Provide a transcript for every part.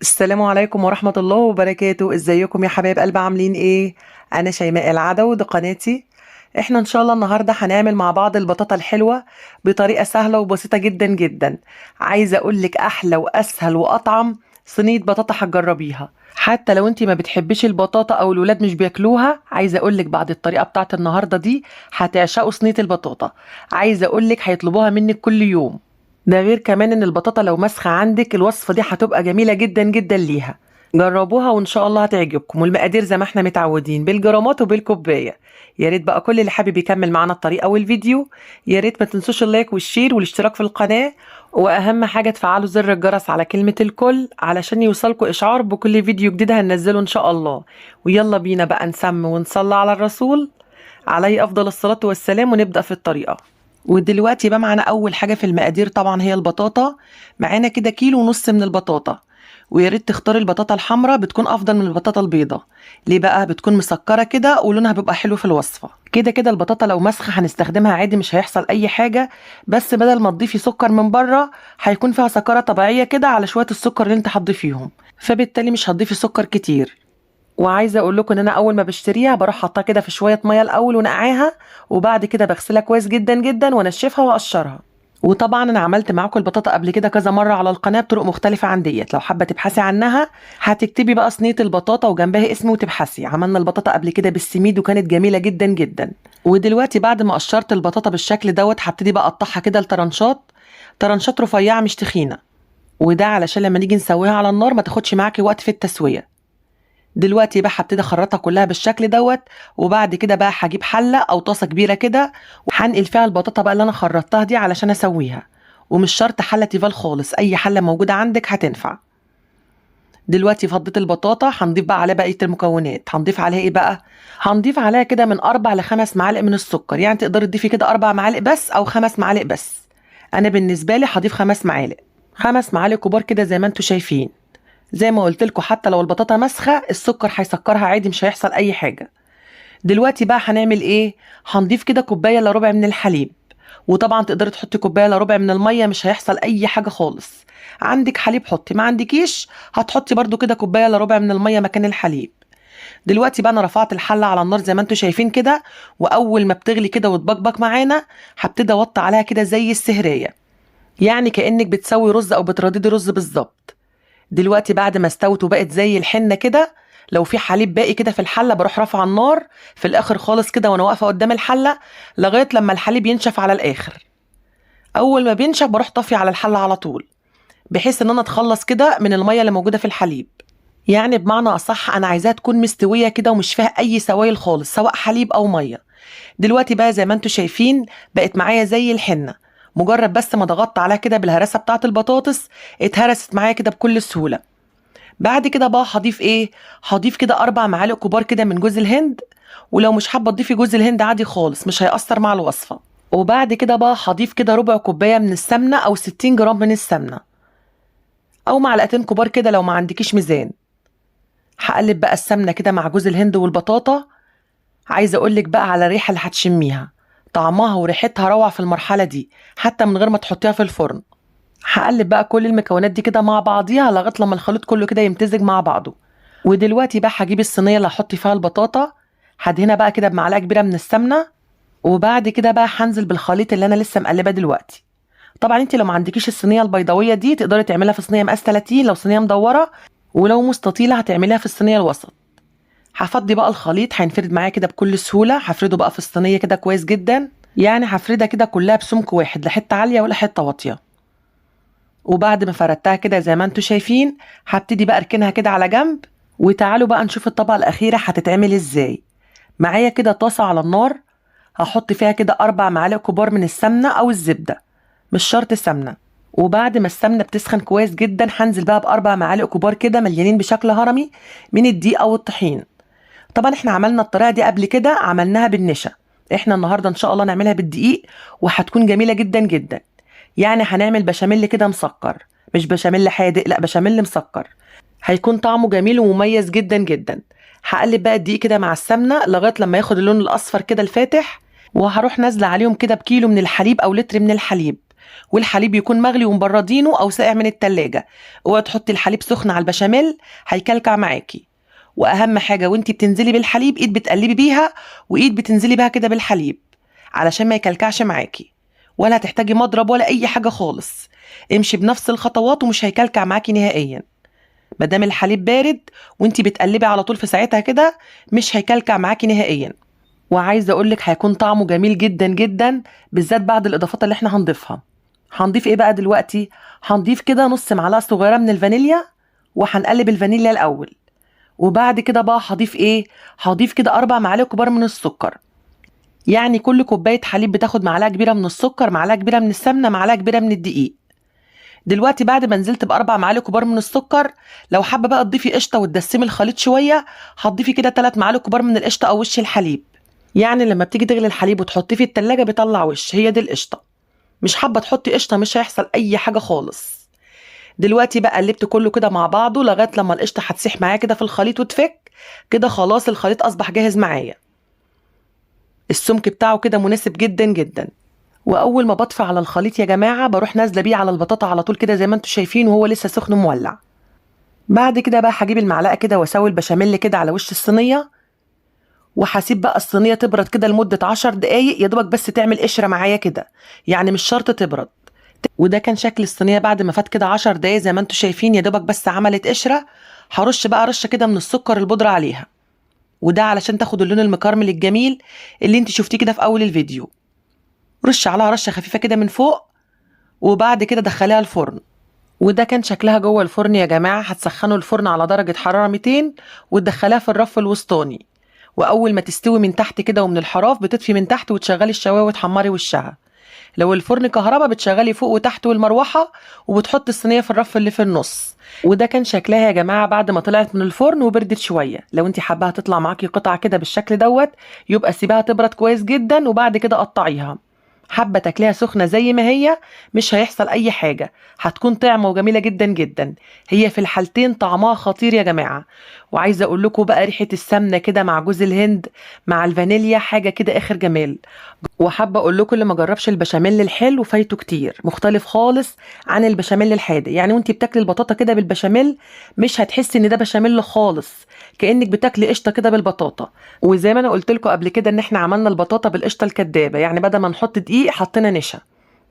السلام عليكم ورحمة الله وبركاته. ازيكم يا حبايب قلب؟ عاملين ايه؟ انا شيماء العدو، دي قناتي. احنا ان شاء الله النهاردة هنعمل مع بعض البطاطا الحلوة بطريقة سهلة وبسيطة جدا جدا. عايزة اقولك احلى واسهل واطعم صينية بطاطا هتجربيها. حتى لو انتي ما بتحبيش البطاطا او الولاد مش بياكلوها، عايزة اقولك بعد الطريقة بتاعت النهاردة دي هتعشقوا صينية البطاطا. عايزة اقولك هيطلبوها منك كل يوم. ده غير كمان ان البطاطا لو مسخة عندك، الوصفة دي هتبقى جميلة جدا جدا ليها. جربوها وان شاء الله هتعجبكم، والمقادير زي ما احنا متعودين بالجرامات وبالكوباية. يا ريت بقى كل اللي حابب يكمل معانا الطريقة والفيديو، يا ريت ما تنسوش اللايك والشير والاشتراك في القناة. واهم حاجة تفعلوا زر الجرس على كلمة الكل علشان يوصلكوا اشعار بكل فيديو جديد هننزله ان شاء الله. ويلا بينا بقى نسمي ونصلي على الرسول عليه افضل الصلاة والسلام، ونبدأ في الطريقة. ودلوقتي بقى معانا اول حاجه في المقادير طبعا هي البطاطا. معانا كده كيلو ونص من البطاطا. ويا ريت تختاري البطاطا الحمراء، بتكون افضل من البطاطا البيضاء. ليه بقى؟ بتكون مسكره كده ولونها بيبقى حلو في الوصفه. كده كده البطاطا لو مسخه هنستخدمها عادي، مش هيحصل اي حاجه. بس بدل ما تضيفي سكر من بره، هيكون فيها سكره طبيعيه كده على شويه السكر اللي انت هتضيفيهم. فبالتالي مش هتضيفي سكر كتير. وعايزه اقول لكم ان انا اول ما بشتريها بروح حاطاها كده في شويه ميه الاول ونقعاها. وبعد كده بغسلها كويس جدا جدا وانشفها واقشرها. وطبعا انا عملت معاكم البطاطا قبل كده كذا مره على القناه بطرق مختلفه عن ديت. لو حابه تبحثي عنها هتكتبي بقى صينيه البطاطا وجنبها اسمي وتبحثي. عملنا البطاطا قبل كده بالسميد وكانت جميله جدا جدا. ودلوقتي بعد ما قشرت البطاطا بالشكل دوت هبتدي بقى اقطعها كده لطرنشات. طرنشات رفيعه مش تخينه. وده علشان لما نيجي نسويها على النار ما تاخدش معاكي وقت في التسويه. دلوقتي بقى هبتدي اخرطها كلها بالشكل دوت. وبعد كده بقى هجيب حله او طاسه كبيره كده، وهنقل فيها البطاطا بقى اللي انا خرطتها دي علشان اسويها. ومش شرط حله تيفال خالص، اي حله موجوده عندك هتنفع. دلوقتي فضيت البطاطا، هنضيف بقى عليها بقيه المكونات. هنضيف عليها ايه بقى؟ هنضيف عليها كده من 4 ل5 معالق من السكر. يعني تقدري تضيفي كده 4 معالق بس او 5 معالق بس. انا بالنسبه لي هضيف 5 معالق. 5 معالق كبار كده زي ما انتم شايفين. زي ما قلت لكم حتى لو البطاطا مسخه السكر هيسكرها عادي، مش هيحصل اي حاجه. دلوقتي بقى هنعمل ايه؟ هنضيف كده كوبايه الا ربع من الحليب. وطبعا تقدري تحطي كوبايه الا ربع من الميه، مش هيحصل اي حاجه خالص. عندك حليب حطي، ما عندكيش هتحطي برضو كده كوبايه الا ربع من الميه مكان الحليب. دلوقتي بقى انا رفعت الحله على النار زي ما انتم شايفين كده. واول ما بتغلي كده وتبقبق معانا هبتدي اوطي عليها كده زي السهريه. يعني كانك بتسوي رز او بترددي رز بالظبط. دلوقتي بعد ما استوت وبقت زي الحنه كده، لو في حليب باقي كده في الحله بروح رافعه النار في الاخر خالص كده وانا واقفه قدام الحله، لغايه لما الحليب ينشف على الاخر. اول ما بينشف بروح طافيه على الحله على طول، بحيث ان انا اتخلص كده من الميه اللي موجوده في الحليب. يعني بمعنى اصح انا عايزاها تكون مستويه كده ومش فيها اي سوائل خالص سواء حليب او ميه. دلوقتي بقى زي ما انتم شايفين بقت معايا زي الحنه. مجرد بس ما ضغطت عليها كده بالهرسه بتاعه البطاطس اتهرست معايا كده بكل سهوله. بعد كده بقى هضيف ايه؟ هضيف كده 4 معالق كبار كده من جوز الهند. ولو مش حابه تضيفي جوز الهند عادي خالص، مش هيأثر مع الوصفه. وبعد كده بقى هضيف كده ربع كوبايه من السمنه او 60 جرام من السمنه. او معلقتين كبار كده لو ما عندكيش ميزان. هقلب بقى السمنه كده مع جوز الهند والبطاطا. عايزه اقولك بقى على الريحه اللي هتشميها. طعمها وريحتها روعه في المرحله دي حتى من غير ما تحطيها في الفرن. هقلب بقى كل المكونات دي كده مع بعضيها لغايه لما الخليط كله كده يمتزج مع بعضه. ودلوقتي بقى هجيب الصينيه اللي هحط فيها البطاطا. هدهنها بقى كده بمعلقه كبيره من السمنه. وبعد كده بقى هنزل بالخليط اللي انا لسه مقلباه دلوقتي. طبعا انت لو ما عندكيش الصينيه البيضاويه دي تقدري تعملها في صينيه مقاس 30 لو صينيه مدوره. ولو مستطيله هتعمليها في الصينيه الوسط. هفضي بقى الخليط هينفرد معايا كده بكل سهوله. هفرده بقى في الصينيه كده كويس جدا. يعني هفردها كده كلها بسمك واحد، لا حته عاليه ولا حته واطيه. وبعد ما فردتها كده زي ما انتم شايفين هبتدي بقى اركنها كده على جنب. وتعالوا بقى نشوف الطبقة الأخيرة هتتعمل ازاي. معايا كده طاسة على النار. هحط فيها كده 4 معالق كبار من السمنة أو الزبدة. مش شرط سمنة. وبعد ما السمنة بتسخن كويس جدا هنزل بقى ب4 معالق كبار كده مليانين بشكل هرمي من الدقيق أو الطحين. طبعا احنا عملنا الطريقة دي قبل كده، عملناها بالنشا. احنا النهاردة ان شاء الله نعملها بالدقيق. وهتكون جميلة جدا جدا. يعني هنعمل بشاميل كده مسكر. مش بشاميل حادق، لا بشاميل مسكر. هيكون طعمه جميل ومميز جدا جدا. هقلب بقى الدقيق كده مع السمنه لغايه لما ياخد اللون الاصفر كده الفاتح. وهروح نازله عليهم كده بكيلو من الحليب او لتر من الحليب. والحليب يكون مغلي ومبردينه او ساقع من التلاجة. اوعي تحطي الحليب سخن على البشاميل، هيكلكع معاكي. واهم حاجه وانتي بتنزلي بالحليب ايد بتقلبي بيها وايد بتنزلي بيها كده بالحليب علشان ما يكلكعش معاكي، ولا هتحتاجي مضرب ولا اي حاجه خالص. امشي بنفس الخطوات ومش هيكلكع معاكي نهائيا. مادام الحليب بارد وانتي بتقلبي على طول في ساعتها كده مش هيكلكع معاكي نهائيا. وعايزه اقولك هيكون طعمه جميل جدا جدا، بالذات بعد الاضافات اللي احنا هنضيفها. هنضيف ايه بقى دلوقتي؟ هنضيف كده نص معلقه صغيره من الفانيليا، وهنقلب الفانيليا الاول. وبعد كده بقى هضيف ايه؟ هضيف كده 4 معالق كبار من السكر. يعني كل كوبايه حليب بتاخد معلقه كبيره من السكر، معلقه كبيره من السمنه، معلقه كبيره من الدقيق. دلوقتي بعد ما نزلت ب4 معالق كبار من السكر، لو حابه بقى تضيفي قشطه وتدسمي الخليط شويه، هتضيفي كده 3 معالق كبار من القشطه او وش الحليب. يعني لما بتيجي تغلي الحليب وتحطيه في التلاجة بيطلع وش، هي دي القشطه. مش حابه تحطي قشطه مش هيحصل اي حاجه خالص. دلوقتي بقى قلبت كله كده مع بعضه لغايه لما القشطه هتسيح معايا كده في الخليط وتفك. كده خلاص الخليط اصبح جاهز معايا. السمك بتاعه كده مناسب جدا جدا. واول ما بطفي على الخليط يا جماعه بروح نازله بيه على البطاطا على طول كده زي ما انتم شايفين وهو لسه سخن مولع. بعد كده بقى هجيب المعلقه كده واسوي البشاميل كده على وش الصينيه، وهسيب بقى الصينيه تبرد كده لمده 10 دقايق يا دوبك بس تعمل قشره معايا كده، يعني مش شرط تبرد. وده كان شكل الصينيه بعد ما فات كده 10 دقايق زي ما انتم شايفين، يا دوبك بس عملت قشره. هرش بقى رشه كده من السكر البودره عليها، وده علشان تاخد اللون المكرمل الجميل اللي انت شفتيه كده في اول الفيديو. رش عليها رشه خفيفه كده من فوق، وبعد كده دخليها الفرن. وده كان شكلها جوه الفرن يا جماعه. هتسخنوا الفرن على درجه حراره 200 وتدخليها في الرف الوسطاني. واول ما تستوي من تحت كده ومن الحراف بتطفي من تحت وتشغلي الشوايه وتحمري وشها. لو الفرن كهربا بتشغلي فوق وتحت والمروحه، وبتحط الصينيه في الرف اللي في النص. وده كان شكلها يا جماعه بعد ما طلعت من الفرن وبردت شويه. لو انت حاباها تطلع معاكي قطع كده بالشكل دوت، يبقى سيبها تبرد كويس جدا وبعد كده قطعيها. حابه تاكليها سخنه زي ما هي مش هيحصل اي حاجه، هتكون طعمه وجميله جدا جدا. هي في الحالتين طعمها خطير يا جماعه. وعايزه اقول لكم بقى ريحه السمنه كده مع جوز الهند مع الفانيليا حاجه كده اخر جمال. وحابه اقول لكم اللي ما جربش البشاميل الحلو فايته كتير، مختلف خالص عن البشاميل الحادق. يعني وانت بتاكلي البطاطا كده بالبشاميل مش هتحسي ان ده بشاميل خالص، كانك بتاكلي قشطه كده بالبطاطا. وزي ما انا قلت لكم قبل كده ان احنا عملنا البطاطا بالقشطه الكدابه، يعني بدل ما نحط دقيق حطينا نشا.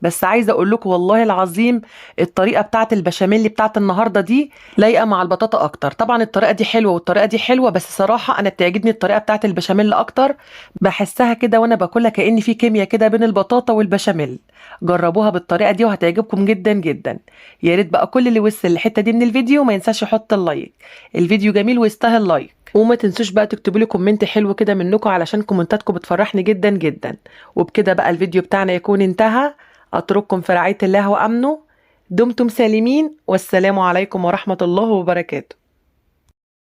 بس عايزه اقول لكم والله العظيم الطريقه بتاعت البشاميل بتاعت النهارده دي لايقه مع البطاطا اكتر. طبعا الطريقه دي حلوه والطريقه دي حلوه، بس صراحه انا بتعجبني الطريقه بتاعت البشاميل اكتر. بحسها كده وانا باكلها كأن في كيمياء كده بين البطاطا والبشاميل. جربوها بالطريقه دي وهتعجبكم جدا جدا. يا ريت بقى كل اللي وصل الحته دي من الفيديو ما ينساش يحط اللايك. الفيديو جميل ويستاهل لايك. وما تنسوش بقى تكتبوا لي كومنت حلو كده منكم علشان كومنتاتكم بتفرحني جدا جدا. وبكده بقى الفيديو بتاعنا يكون انتهى. أترككم في رعاية الله وأمنه. دمتم سالمين، والسلام عليكم ورحمة الله وبركاته.